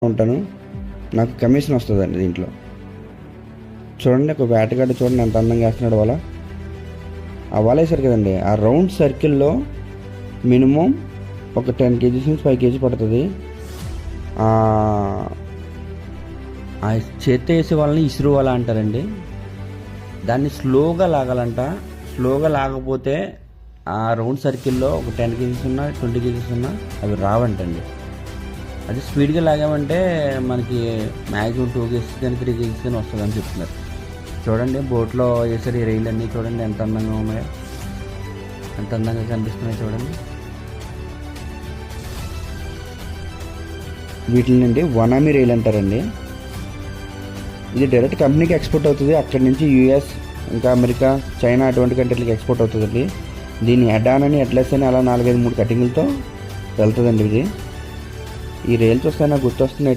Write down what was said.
ఉంటాను. నాకు కమిషన్ వస్తుందండి దీంట్లో. చూడండి, ఒక వేటగాడు చూడండి ఎంత అందంగా వేస్తున్నాడు వల. ఆ వల వేసారు కదండి, ఆ రౌండ్ సర్కిల్లో మినిమం ఒక 10 kgs నుంచి 5 kg పడుతుంది. ఆ చేత్తో వేసే వాళ్ళని ఇసురు వల అంటారండి. దాన్ని స్లోగా లాగాలంట. స్లోగా లాగకపోతే ఆ రౌండ్ సర్కిల్లో ఒక 10 kgs ఉన్నా 20 kgs ఉన్నా అవి రావంటండి. అది స్పీడ్గా లాగామంటే మనకి మ్యాక్సిమం 2 kgs కానీ 3 kgs కానీ వస్తుందని చెప్తున్నారు. చూడండి, బోట్లో వేసారు ఈ రైలు అన్నీ. చూడండి ఎంత అందంగా ఉన్నాయో, ఎంత అందంగా కనిపిస్తున్నాయి చూడండి. వీటిని వనామీ రైలు అంటారండి. ఇది డైరెక్ట్ కంపెనీకి ఎక్స్పోర్ట్ అవుతుంది. అక్కడి నుంచి యూఎస్, ఇంకా అమెరికా, చైనా అటువంటి కంట్రీలకి ఎక్స్పోర్ట్ అవుతుందండి. దీన్ని ఎడాన్ అని, ఎడ్లెస్ అని అలా 4-5 కటింగులతో వెళ్తుందండి ఇది. ఈ రైలు చూస్తే నాకు గుర్తొస్తుంది